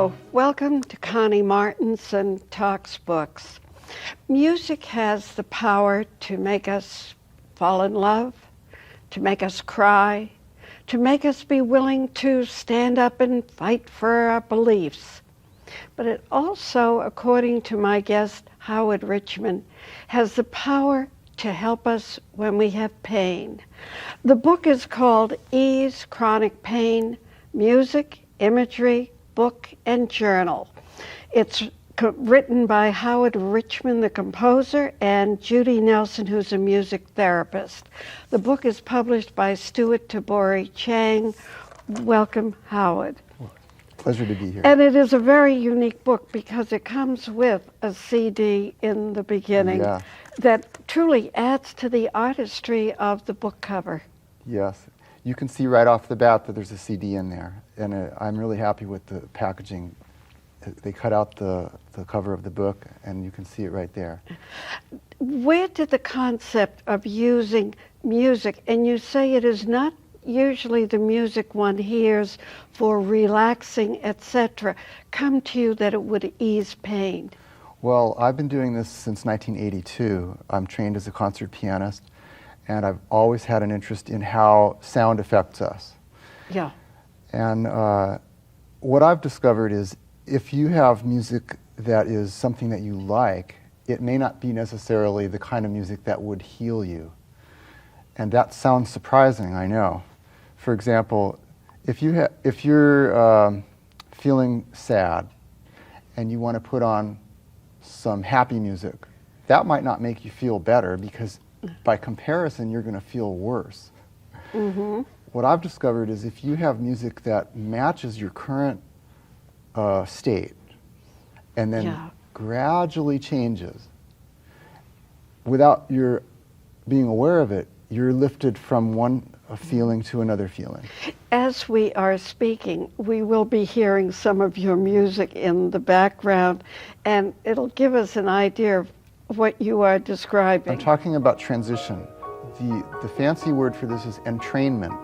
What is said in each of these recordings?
Hello, welcome to Connie Martinson Talks Books. Music has the power to make us fall in love, to make us cry, to make us be willing to stand up and fight for our beliefs. But it also, according to my guest, Howard Richman, has the power to help us when we have pain. The book is called Ease Chronic Pain, Music, Imagery, Book, and Journal. It's written by Howard Richman, the composer, and Judy Nelson, who's a music therapist. The book is published by Stewart, Tabori, Chang. Welcome, Howard. Pleasure to be here. And it is a very unique book because it comes with a CD in the beginning that truly adds to the artistry of the book cover. Yes. You can see right off the bat that there's a CD in there, and I'm really happy with the packaging. They cut out the cover of the book, and you can see it right there. Where did the concept of using music, and you say it is not usually the music one hears for relaxing, etc., come to you that it would ease pain? Well, I've been doing this since 1982. I'm trained as a concert pianist, and I've always had an interest in how sound affects us. Yeah. And what I've discovered is if you have music that is something that you like, it may not be necessarily the kind of music that would heal you. And that sounds surprising, I know. For example, if you're feeling sad and you want to put on some happy music, that might not make you feel better because by comparison, you're going to feel worse. Mm-hmm. What I've discovered is if you have music that matches your current state and then gradually changes, without your being aware of it, you're lifted from one feeling to another feeling. As we are speaking, we will be hearing some of your music in the background, and it'll give us an idea of what you are describing. I'm talking about transition. The fancy word for this is entrainment,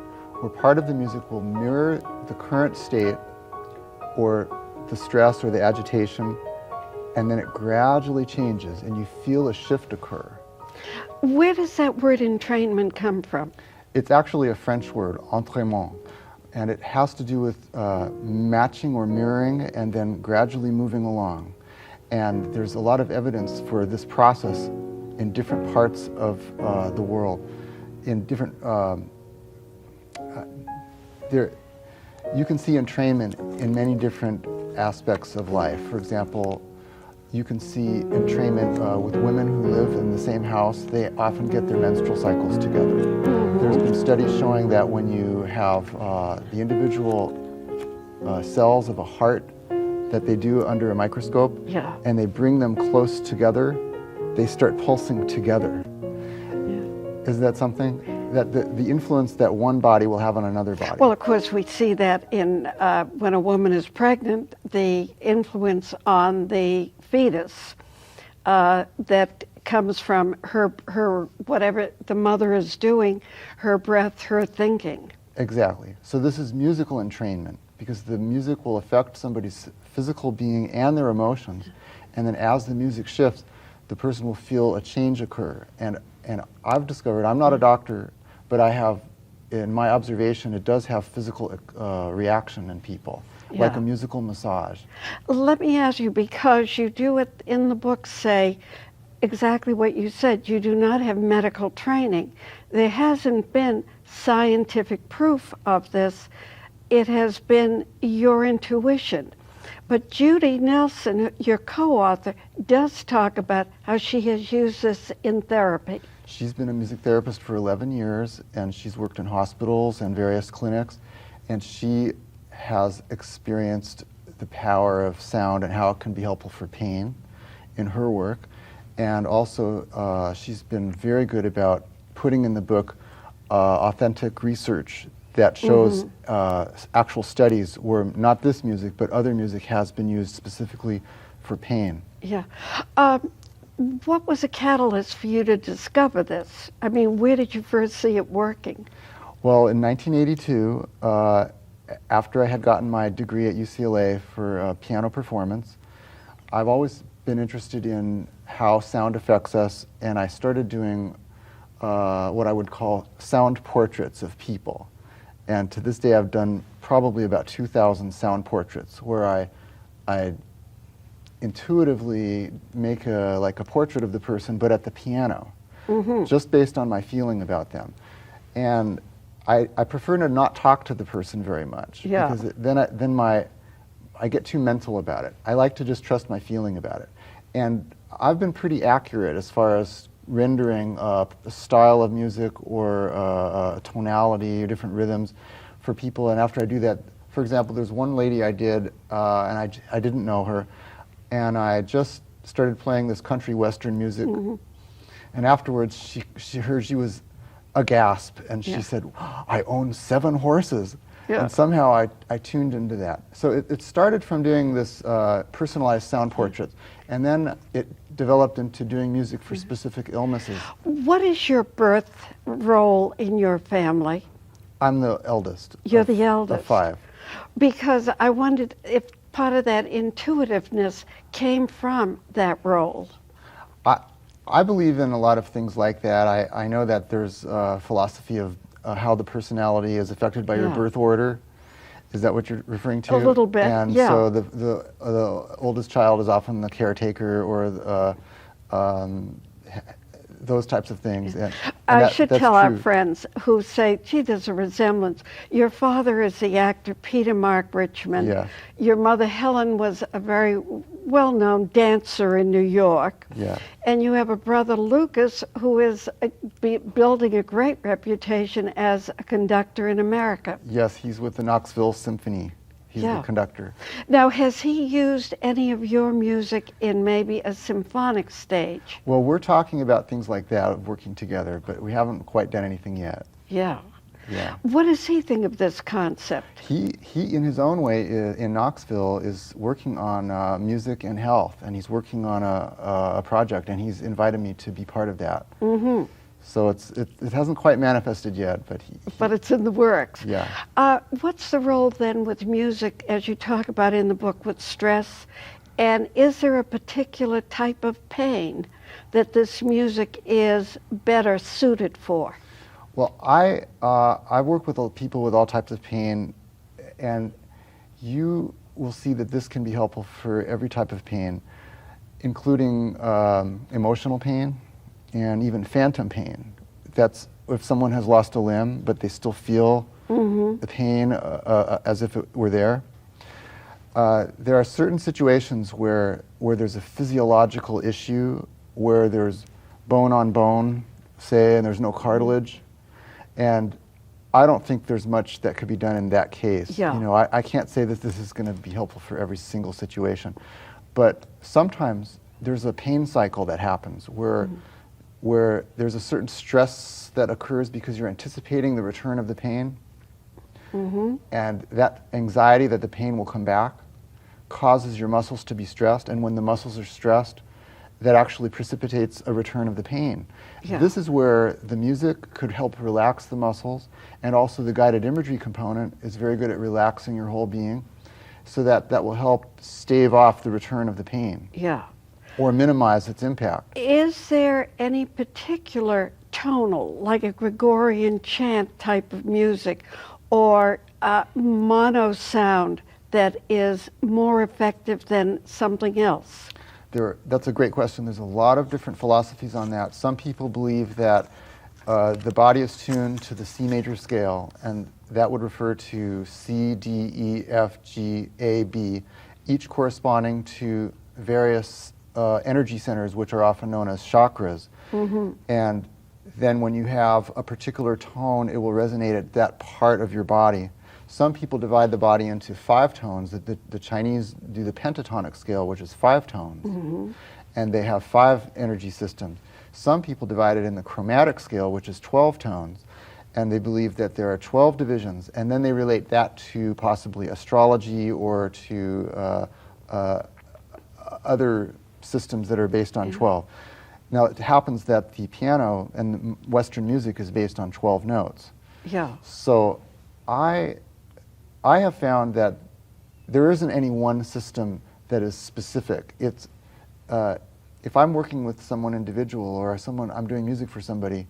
where part of the music will mirror the current state or the stress or the agitation, and then it gradually changes and you feel a shift occur. Where does that word entrainment come from? It's actually a French word, entraînement, and it has to do with matching or mirroring and then gradually moving along. And there's a lot of evidence for this process in different parts of the world. In different, you can see entrainment in many different aspects of life. For example, you can see entrainment with women who live in the same house. They often get their menstrual cycles together. There's been studies showing that when you have the individual cells of a heart that they do under a microscope, and they bring them close together, they start pulsing together. Is that something? That the influence that one body will have on another body? Well, of course, we see that in when a woman is pregnant, the influence on the fetus that comes from her whatever the mother is doing, her breath, her thinking. Exactly. So this is musical entrainment, because the music will affect somebody's physical being and their emotions, and then as the music shifts, the person will feel a change occur. And I've discovered, I'm not a doctor, but I have, in my observation, it does have physical reaction in people, like a musical massage. Let me ask you, because you do it in the book, say exactly what you said, you do not have medical training. There hasn't been scientific proof of this. It has been your intuition. But Judy Nelson, your co-author, does talk about how she has used this in therapy. She's been a music therapist for 11 years, and she's worked in hospitals and various clinics, and she has experienced the power of sound and how it can be helpful for pain in her work. And also, she's been very good about putting in the book authentic research that shows actual studies where not this music, but other music has been used specifically for pain. Yeah. What was a catalyst for you to discover this? I mean, where did you first see it working? Well, in 1982, after I had gotten my degree at UCLA for piano performance, I've always been interested in how sound affects us, and I started doing what I would call sound portraits of people. And to this day, I've done probably about 2,000 sound portraits where I intuitively make like a portrait of the person, but at the piano, just based on my feeling about them. And I prefer to not talk to the person very much, because then I get too mental about it. I like to just trust my feeling about it. And I've been pretty accurate as far as rendering a style of music or a tonality or different rhythms for people. And after I do that, for example, there's one lady I did, and I didn't know her, and I just started playing this country western music. And afterwards, she was aghast, and she said, "I own 7 horses." And somehow I tuned into that. So it started from doing this personalized sound portraits, and then it developed into doing music for specific illnesses. What is your birth role in your family? I'm the eldest. You're the eldest. Of 5. Because I wondered if part of that intuitiveness came from that role. I believe in a lot of things like that. I know that there's a philosophy of how the personality is affected by your birth order. Is that what you're referring to? A little bit, and so the oldest child is often the caretaker, or those types of things. And I should tell our true. friends who say, gee, there's a resemblance. Your father is the actor Peter Mark Richman. Yes. Your mother Helen was a very well-known dancer in New York. Yeah. And you have a brother Lucas who is building a great reputation as a conductor in America. Yes, he's with the Knoxville Symphony. He's the conductor. Now, has he used any of your music in maybe a symphonic stage? Well, we're talking about things like that, of working together, but we haven't quite done anything yet. Yeah. Yeah. What does he think of this concept? He in his own way, in Knoxville, is working on music and health, and he's working on a project, and he's invited me to be part of that. So it hasn't quite manifested yet, but it's in the works. Yeah. What's the role then with music, as you talk about in the book, with stress? And is there a particular type of pain that this music is better suited for? Well, I work with people with all types of pain, and you will see that this can be helpful for every type of pain, including emotional pain and even phantom pain. That's if someone has lost a limb, but they still feel the pain as if it were there. There are certain situations where there's a physiological issue, where there's bone on bone, say, and there's no cartilage. And I don't think there's much that could be done in that case. Yeah. You know, I can't say that this is going to be helpful for every single situation. But sometimes there's a pain cycle that happens where there's a certain stress that occurs because you're anticipating the return of the pain. And that anxiety that the pain will come back causes your muscles to be stressed. And when the muscles are stressed, that actually precipitates a return of the pain. Yeah. This is where the music could help relax the muscles, and also the guided imagery component is very good at relaxing your whole being, so that will help stave off the return of the pain. Yeah. Or minimize its impact. Is there any particular tonal, like a Gregorian chant type of music, or mono sound that is more effective than something else? That's a great question. There's a lot of different philosophies on that. Some people believe that the body is tuned to the C major scale, and that would refer to C, D, E, F, G, A, B, each corresponding to various energy centers, which are often known as chakras. And then when you have a particular tone, it will resonate at that part of your body. Some people divide the body into 5 tones. The Chinese do the pentatonic scale, which is 5 tones, and they have 5 energy systems. Some people divide it in the chromatic scale, which is 12 tones, and they believe that there are 12 divisions, and then they relate that to possibly astrology or to other systems that are based on 12. Now, it happens that the piano and Western music is based on 12 notes. Yeah. So I I have found that there isn't any one system that is specific. It's if I'm working with someone individual or someone I'm doing music for somebody,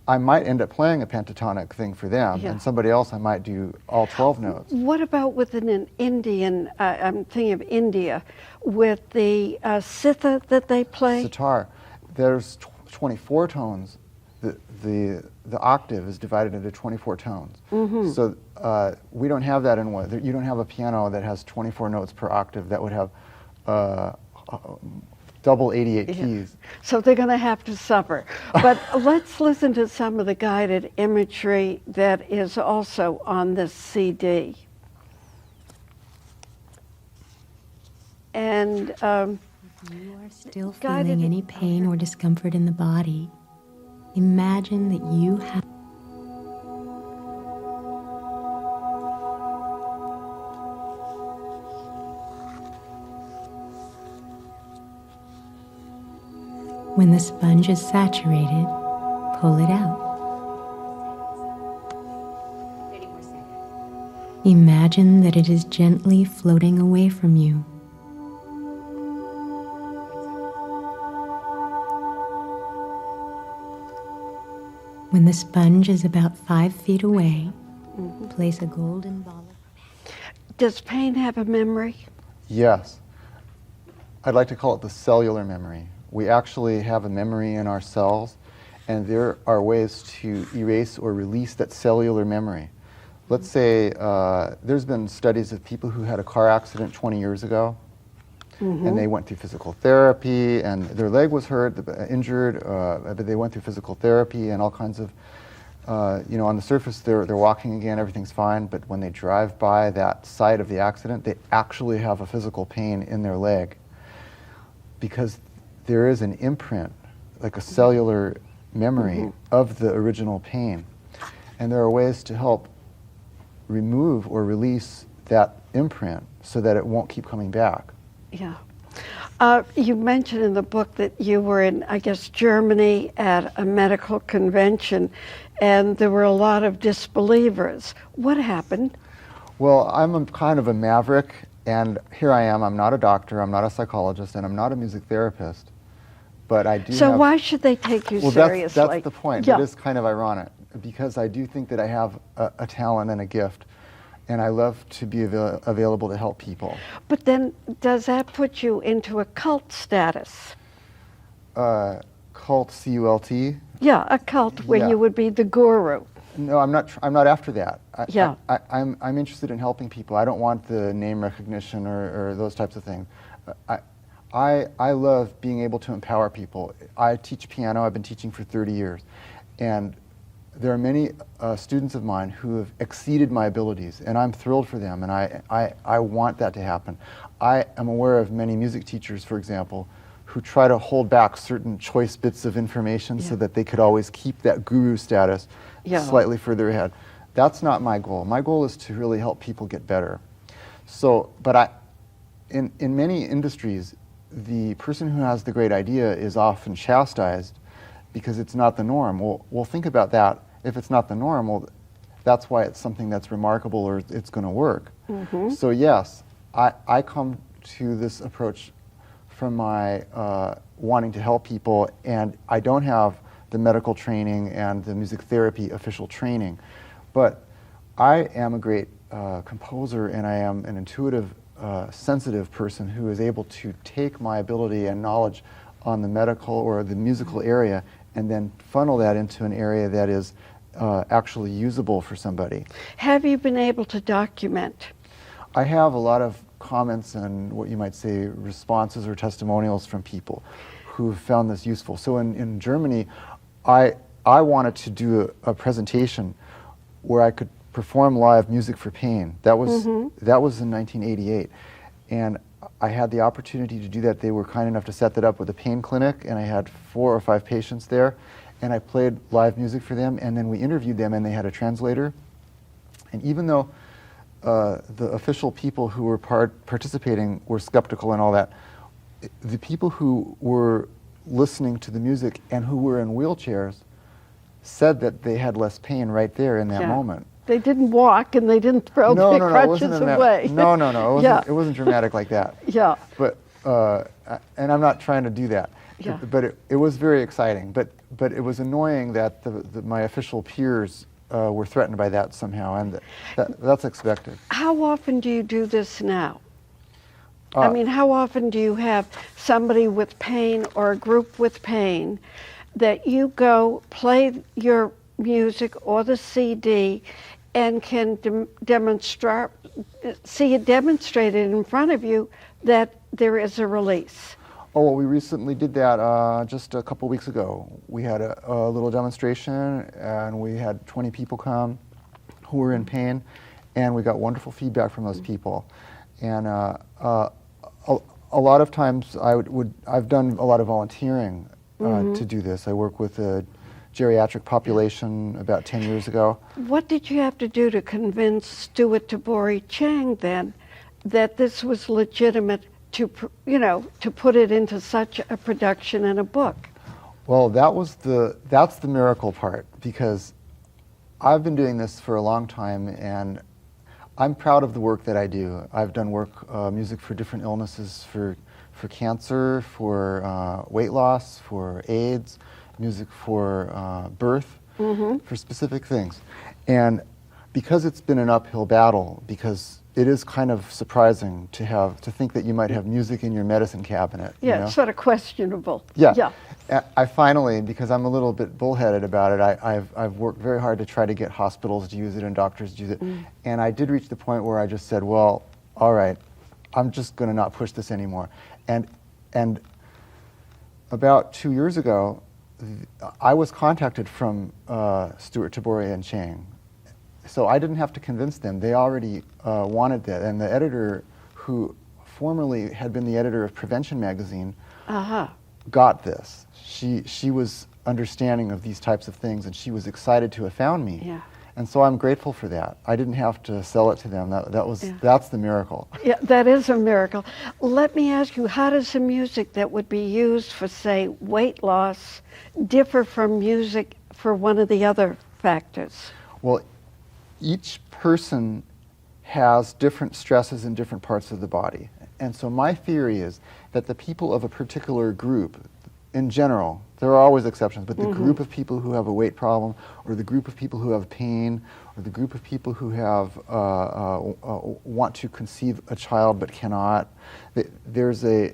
I might end up playing a pentatonic thing for them, Yeah. and somebody else I might do all 12 notes. What about within an Indian, I'm thinking of India, with the sitha that they play? Sitar, there's 24 tones. The octave is divided into 24 tones. Mm-hmm. So we don't have that in one. You don't have a piano that has 24 notes per octave that would have double 88 keys. So they're going to have to suffer. But let's listen to some of the guided imagery that is also on this CD. And If you are still feeling any pain or discomfort in the body, imagine that you have When the sponge is saturated, pull it out. Imagine that it is gently floating away from you. When the sponge is about 5 feet away, place a golden ball. does pain have a memory? Yes. I'd like to call it the cellular memory. We actually have a memory in our cells, and there are ways to erase or release that cellular memory. Let's say there's been studies of people who had a car accident 20 years ago, and they went through physical therapy, and their leg was hurt, injured, but they went through physical therapy and all kinds of, on the surface they're walking again, everything's fine, but when they drive by that site of the accident, they actually have a physical pain in their leg because there is an imprint, like a cellular memory of the original pain. And there are ways to help remove or release that imprint so that it won't keep coming back. Yeah. You mentioned in the book that you were in, I guess, Germany at a medical convention, and there were a lot of disbelievers. What happened? Well, I'm kind of a maverick, and here I am. I'm not a doctor, I'm not a psychologist, and I'm not a music therapist. But I do So why should they take you seriously? That's the point. Yeah. It is kind of ironic, because I do think that I have a talent and a gift, and I love to be available to help people. But then, does that put you into a cult status? Cult, C-U-L-T? Yeah, a cult where Yeah. you would be the guru. No, I'm not after that. Yeah. I'm interested in helping people. I don't want the name recognition or those types of things. I love being able to empower people. I teach piano. I've been teaching for 30 years. And there are many students of mine who have exceeded my abilities, and I'm thrilled for them, and I want that to happen. I am aware of many music teachers, for example, who try to hold back certain choice bits of information so that they could always keep that guru status slightly further ahead. That's not my goal. My goal is to really help people get better. So, but in many industries, the person who has the great idea is often chastised because it's not the norm. Well, think about that. If it's not the norm, well, that's why it's something that's remarkable or it's going to work. So yes, I come to this approach from my wanting to help people, and I don't have the medical training and the music therapy official training, but I am a great composer, and I am an intuitive, sensitive person who is able to take my ability and knowledge on the medical or the musical area and then funnel that into an area that is actually usable for somebody. Have you been able to document? I have a lot of comments and what you might say responses or testimonials from people who have found this useful. So in Germany, I wanted to do a presentation where I could perform live music for pain. That was in 1988, and I had the opportunity to do that. They were kind enough to set that up with a pain clinic, and I had 4 or 5 patients there, and I played live music for them, and then we interviewed them, and they had a translator. And even though the official people who were participating were skeptical and all that, the people who were listening to the music and who were in wheelchairs said that they had less pain right there in that moment. They didn't walk and they didn't throw their crutches away. No, it wasn't dramatic like that. Yeah. But, and I'm not trying to do that. Yeah. But it was very exciting. But it was annoying that my official peers were threatened by that somehow, and that's expected. How often do you do this now? I mean, how often do you have somebody with pain or a group with pain that you go play your music or the CD and can see it demonstrated in front of you that there is a release? Oh, well, we recently did that just a couple weeks ago. We had a little demonstration, and we had 20 people come who were in pain, and we got wonderful feedback from those people. And a lot of times I've done a lot of volunteering to do this. I work with a geriatric population about 10 years ago. What did you have to do to convince Stewart, Tabori, Chang then that this was legitimate to put it into such a production in a book? Well, that's the miracle part, because I've been doing this for a long time, and I'm proud of the work that I do. I've done music for different illnesses, for cancer, for weight loss, for AIDS, music for birth, for specific things. And because it's been an uphill battle, because it is kind of surprising to think that you might have music in your medicine cabinet. Yeah, you know? It's sort of questionable. Yeah. I finally, because I'm a little bit bullheaded about it, I've worked very hard to try to get hospitals to use it and doctors to use it. And I did reach the point where I just said, well, all right, I'm just going to not push this anymore. And about 2 years ago, I was contacted from Stewart, Tabori, and Chang. So I didn't have to convince them. They already wanted that. And the editor, who formerly had been the editor of Prevention magazine, got this. She was understanding of these types of things, and she was excited to have found me. Yeah. And so I'm grateful for that. I didn't have to sell it to them. That's the miracle. Yeah, that is a miracle. Let me ask you, how does the music that would be used for, say, weight loss differ from music for one of the other factors? Well, each person has different stresses in different parts of the body. And so my theory is that the people of a particular group, in general, there are always exceptions, but the group of people who have a weight problem, or the group of people who have pain, or the group of people who have want to conceive a child but cannot, there's a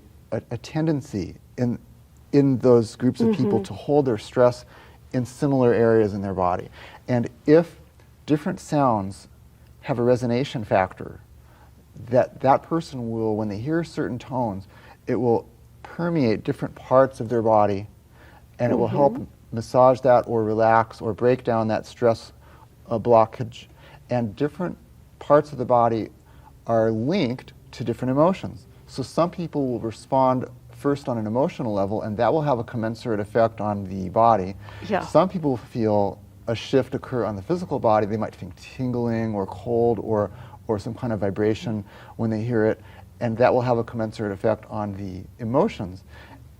tendency in those groups of people to hold their stress in similar areas in their body. And if different sounds have a resonation factor, that person will, when they hear certain tones, it will permeate different parts of their body, and it will help massage that or relax or break down that stress blockage. And different parts of the body are linked to different emotions. So some people will respond first on an emotional level, and that will have a commensurate effect on the body. Yeah. Some people feel a shift occur on the physical body. They might feel tingling or cold or some kind of vibration when they hear it, and that will have a commensurate effect on the emotions.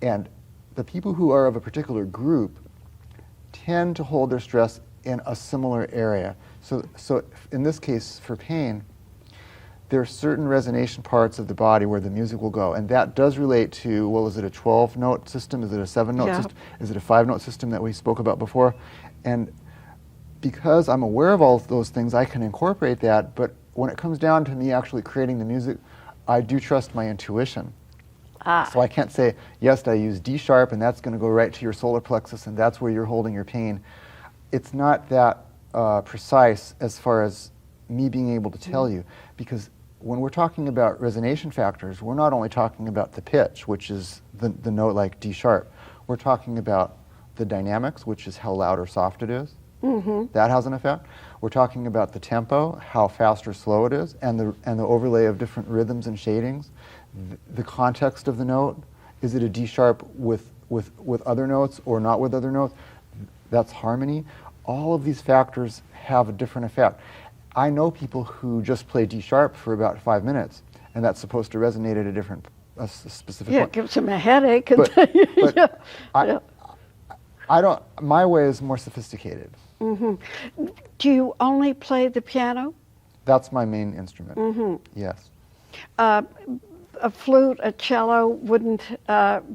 And the people who are of a particular group tend to hold their stress in a similar area. So in this case, for pain, there are certain resonation parts of the body where the music will go, and that does relate to, well, is it a 12-note system? Is it a 7-note system? Is it a 5-note system that we spoke about before? And because I'm aware of all of those things, I can incorporate that, but when it comes down to me actually creating the music, I do trust my intuition. So I can't say, yes, I use D sharp, and that's going to go right to your solar plexus, and that's where you're holding your pain. It's not that precise as far as me being able to tell you, because when we're talking about resonation factors, we're not only talking about the pitch, which is the note like D sharp. We're talking about the dynamics, which is how loud or soft it is. That has an effect. We're talking about the tempo, how fast or slow it is, and the overlay of different rhythms and shadings. The context of the note. Is it a D sharp with other notes or not with other notes? That's harmony. All of these factors have a different effect. I know people who just play D sharp for about 5 minutes, and that's supposed to resonate at a specific point. It gives them a headache. But I don't. My way is more sophisticated. Do you only play the piano? That's my main instrument. Yes. A flute, a cello wouldn't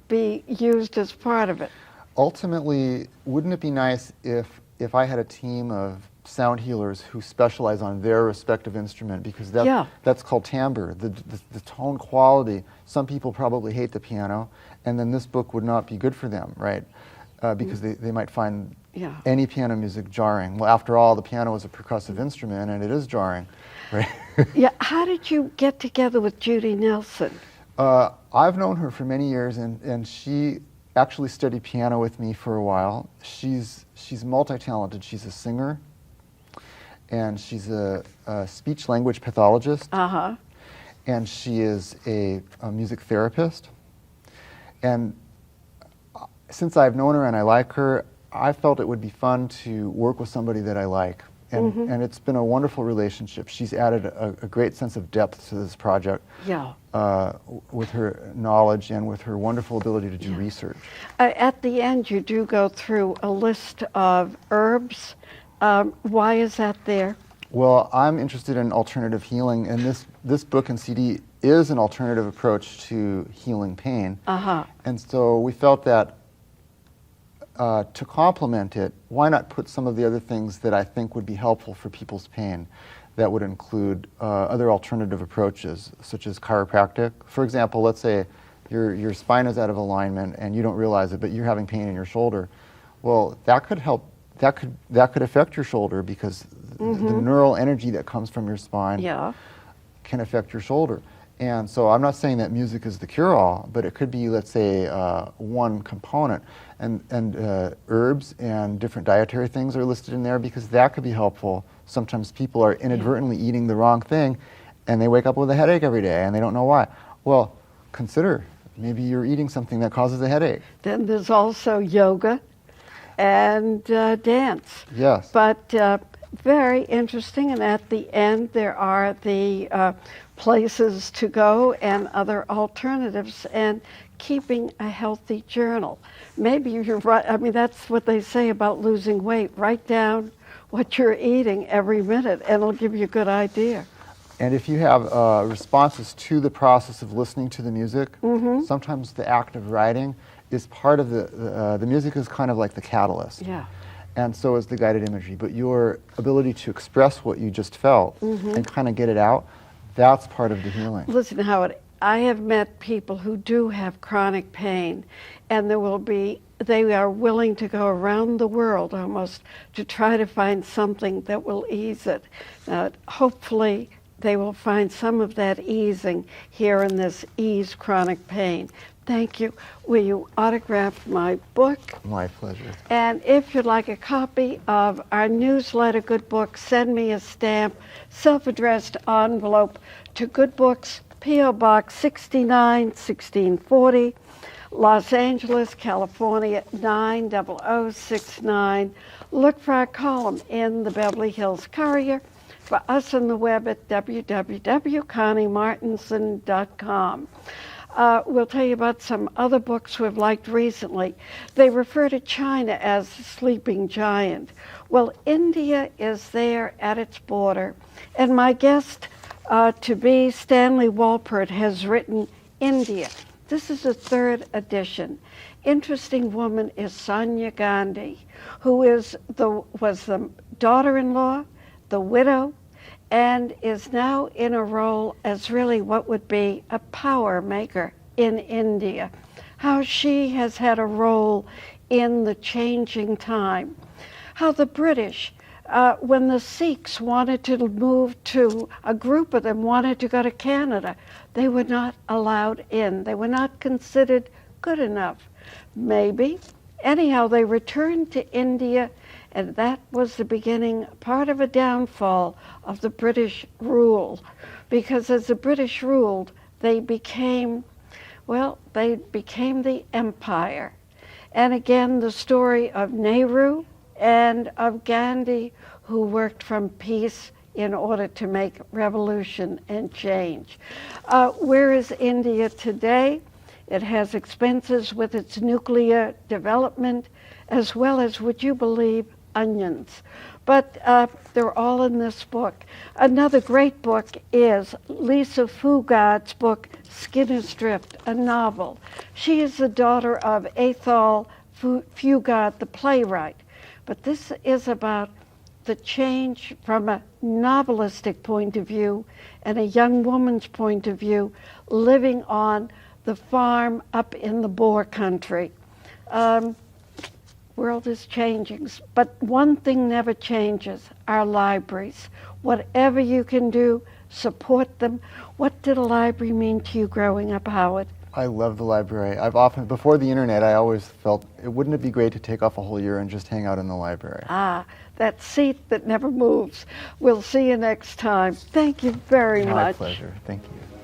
be used as part of it. Ultimately, wouldn't it be nice if I had a team of sound healers who specialize on their respective instrument, because that's called timbre, the tone quality. Some people probably hate the piano, and then this book would not be good for them, right? Because they might find any piano music jarring. Well, after all, the piano is a percussive instrument, and it is jarring, right? Yeah. How did you get together with Judy Nelson? I've known her for many years, and she actually studied piano with me for a while. She's multi-talented. She's a singer, and she's a speech-language pathologist, and she is a music therapist. And since I've known her and I like her, I felt it would be fun to work with somebody that I like. And it's been a wonderful relationship. She's added a great sense of depth to this project with her knowledge and with her wonderful ability to do research. At the end, you do go through a list of herbs. Why is that there? Well, I'm interested in alternative healing, and this book and CD is an alternative approach to healing pain. And so we felt that to complement it, why not put some of the other things that I think would be helpful for people's pain? That would include other alternative approaches, such as chiropractic. For example, let's say your spine is out of alignment and you don't realize it, but you're having pain in your shoulder. Well, that could help. That could affect your shoulder, because the neural energy that comes from your spine can affect your shoulder. And so I'm not saying that music is the cure-all, but it could be, let's say, one component. And herbs and different dietary things are listed in there, because that could be helpful. Sometimes people are inadvertently eating the wrong thing, and they wake up with a headache every day, and they don't know why. Well, consider maybe you're eating something that causes a headache. Then there's also yoga and dance. Yes. But very interesting, and at the end there are the places to go and other alternatives, and keeping a healthy journal. Maybe you're right. I mean, that's what they say about losing weight. Write down what you're eating every minute, and it'll give you a good idea. And if you have responses to the process of listening to the music, sometimes the act of writing is part of the music is kind of like the catalyst. And so is the guided imagery. But your ability to express what you just felt and kind of get it out, that's part of the healing. Listen, Howard, I have met people who do have chronic pain, and they are willing to go around the world almost to try to find something that will ease it. Hopefully, they will find some of that easing here in this Ease Chronic Pain. Thank you. Will you autograph my book? My pleasure. And if you'd like a copy of our newsletter, Good Books, send me a stamp, self-addressed envelope to Good Books, P.O. Box 69, 1640, Los Angeles, California, 90069. Look for our column in the Beverly Hills Courier. For us on the web at www.conniemartinson.com. We'll tell you about some other books we've liked recently. They refer to China as the sleeping giant. Well, India is there at its border, and my guest to be, Stanley Walpert, has written India. This is the 3rd edition. Interesting woman is Sonia Gandhi, who was the daughter-in-law, the widow, and is now in a role as really what would be a power maker in India. How she has had a role in the changing time. How the British, when the Sikhs wanted to move to, a group of them wanted to go to Canada, they were not allowed in. They were not considered good enough. Maybe. Anyhow, they returned to India, and that was the beginning, part of a downfall of the British rule. Because as the British ruled, they became the empire. And again, the story of Nehru and of Gandhi, who worked from peace in order to make revolution and change. Where is India today? It has expenses with its nuclear development, as well as, would you believe, onions. But they're all in this book. Another great book is Lisa Fugard's book, Skinner's Drift, a novel. She is the daughter of Ethel Fugard, the playwright. But this is about the change from a novelistic point of view and a young woman's point of view living on the farm up in the Boer country. World is changing, but one thing never changes, our libraries. Whatever you can do, support them. What did a library mean to you growing up, Howard? I love the library. I've often, before the internet, I always felt, wouldn't it be great to take off a whole year and just hang out in the library? Ah, that seat that never moves. We'll see you next time. Thank you very much. My pleasure. Thank you.